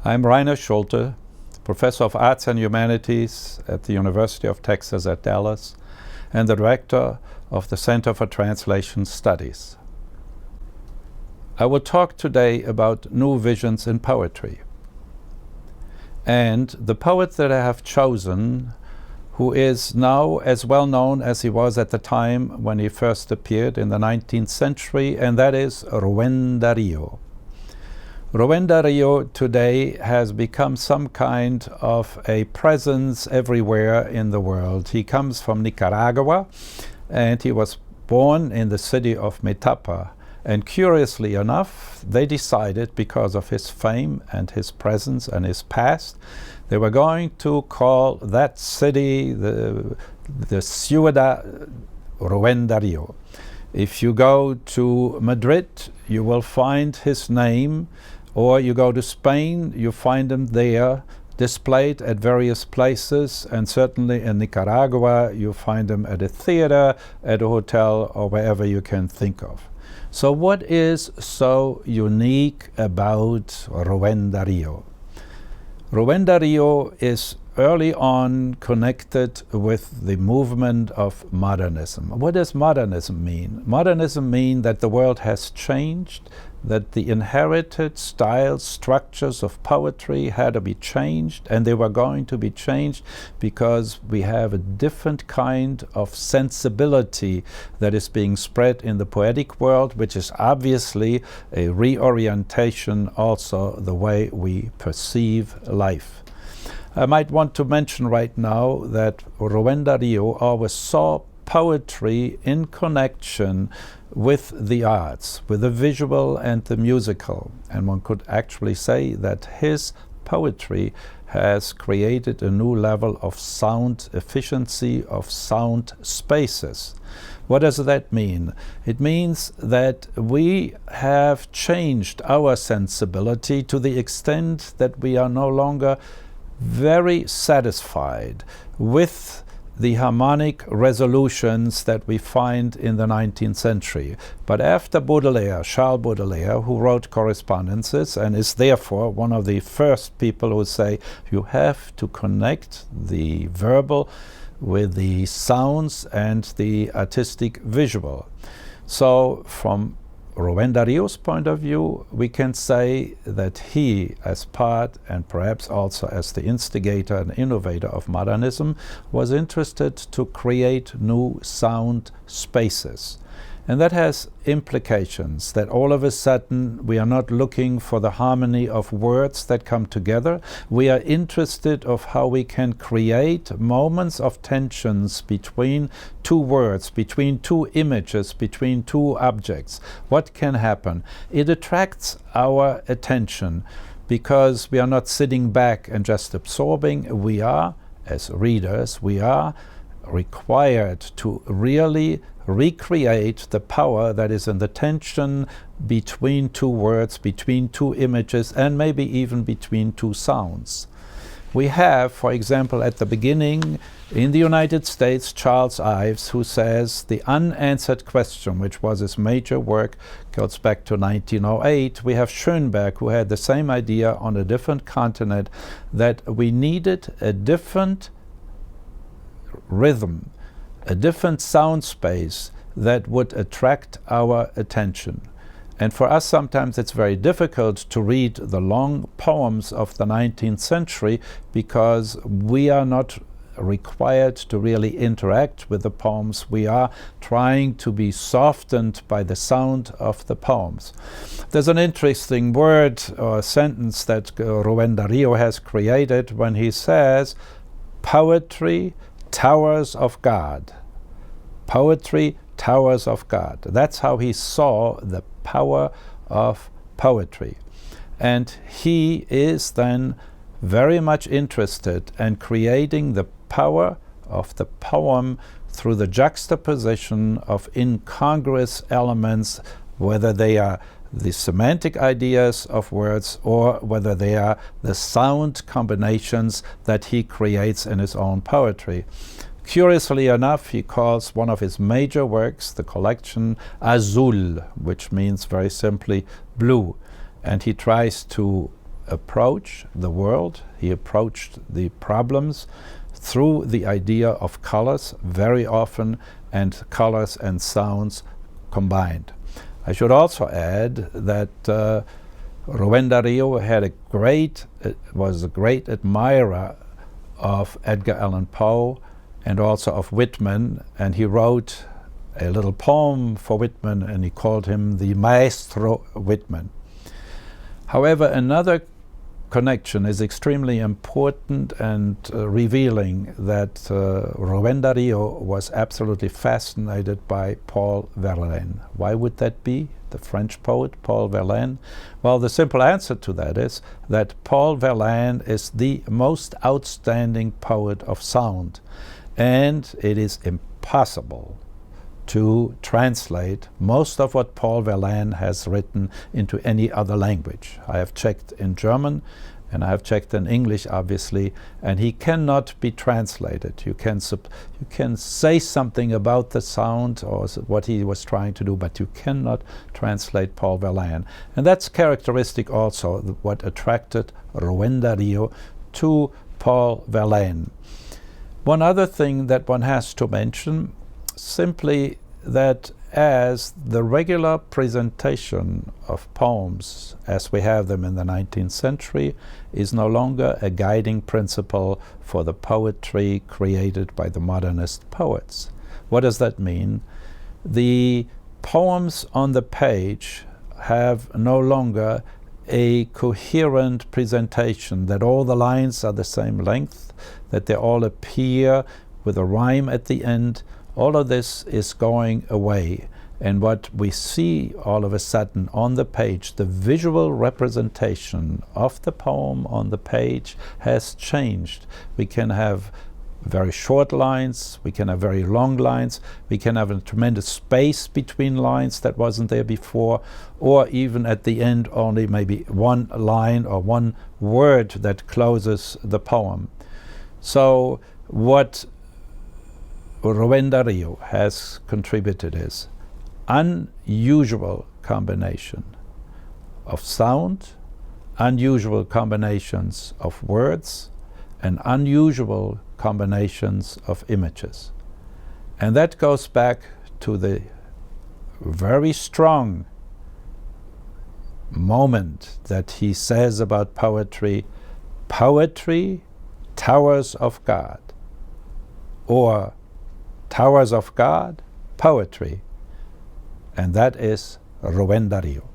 I'm Rainer Schulte, Professor of Arts and Humanities at the University of Texas at Dallas and the Director of the Center for Translation Studies. I will talk today about new visions in poetry. And the poet that I have chosen, who is now as well known as he was at the time when he first appeared in the 19th century, and that is Rubén Darío. Rubén Darío today has become some kind of a presence everywhere in the world. He comes from Nicaragua and he was born in the city of Metapa. And curiously enough, they decided, because of his fame and his presence and his past, they were going to call that city the Ciudad Rubén Darío. If you go to Madrid, you will find his name, or you go to Spain, you find him there displayed at various places, and certainly in Nicaragua you find him at a theater, at a hotel, or wherever you can think of. So what is so unique about Rubén Darío? Rubén Darío is early on connected with the movement of modernism. What does modernism mean? Modernism means that the world has changed, that the inherited styles, structures of poetry had to be changed, and they were going to be changed because we have a different kind of sensibility that is being spread in the poetic world, which is obviously a reorientation also the way we perceive life. I might want to mention right now that Rubén Darío always saw poetry in connection with the arts, with the visual and the musical. And one could actually say that his poetry has created a new level of sound efficiency, of sound spaces. What does that mean? It means that we have changed our sensibility to the extent that we are no longer very satisfied with the harmonic resolutions that we find in the 19th century. But after Baudelaire, Charles Baudelaire, who wrote Correspondences and is therefore one of the first people who say you have to connect the verbal with the sounds and the artistic visual. So from Rubén Darío's point of view, we can say that he, as part and perhaps also as the instigator and innovator of modernism, was interested to create new sound spaces. And that has implications, that all of a sudden we are not looking for the harmony of words that come together. We are interested of how we can create moments of tensions between two words, between two images, between two objects. What can happen? It attracts our attention because we are not sitting back and just absorbing. We are, as readers, we are required to really recreate the power that is in the tension between two words, between two images, and maybe even between two sounds. We have, for example, at the beginning in the United States, Charles Ives, who says the unanswered question, which was his major work, goes back to 1908. We have Schoenberg, who had the same idea on a different continent, that we needed a different rhythm, a different sound space that would attract our attention. And for us sometimes it's very difficult to read the long poems of the 19th century because we are not required to really interact with the poems. We are trying to be softened by the sound of the poems. There's an interesting word or sentence that Rubén Darío has created when he says, "Poetry, towers of God." Poetry, towers of God. That's how he saw the power of poetry. And he is then very much interested in creating the power of the poem through the juxtaposition of incongruous elements, whether they are the semantic ideas of words or whether they are the sound combinations that he creates in his own poetry. Curiously enough, he calls one of his major works, the collection, Azul, which means very simply blue. And he tries to approach the world. He approached the problems through the idea of colors very often, and colors and sounds combined. I should also add that Rubén Darío was a great admirer of Edgar Allan Poe and also of Whitman, and he wrote a little poem for Whitman, and he called him the Maestro Whitman. However, another connection is extremely important and revealing, that Rubén Darío was absolutely fascinated by Paul Verlaine. Why would that be, the French poet Paul Verlaine? Well, the simple answer to that is that Paul Verlaine is the most outstanding poet of sound, and it is impossible to translate most of what Paul Verlaine has written into any other language. I have checked in German, and I have checked in English, obviously, and he cannot be translated. You can say something about the sound or what he was trying to do, but you cannot translate Paul Verlaine. And that's characteristic also, what attracted Rubén Darío to Paul Verlaine. One other thing that one has to mention, simply that as the regular presentation of poems as we have them in the 19th century is no longer a guiding principle for the poetry created by the modernist poets. What does that mean? The poems on the page have no longer a coherent presentation, that all the lines are the same length, that they all appear with a rhyme at the end. All of this is going away, and what we see all of a sudden on the page, the visual representation of the poem on the page has changed. We can have very short lines, we can have very long lines, we can have a tremendous space between lines that wasn't there before, or even at the end only maybe one line or one word that closes the poem. So what Rubén Darío has contributed is unusual combination of sound, unusual combinations of words, and unusual combinations of images. And that goes back to the very strong moment that he says about poetry, poetry, towers of God, or towers of God, poetry, and that is Rubén Darío.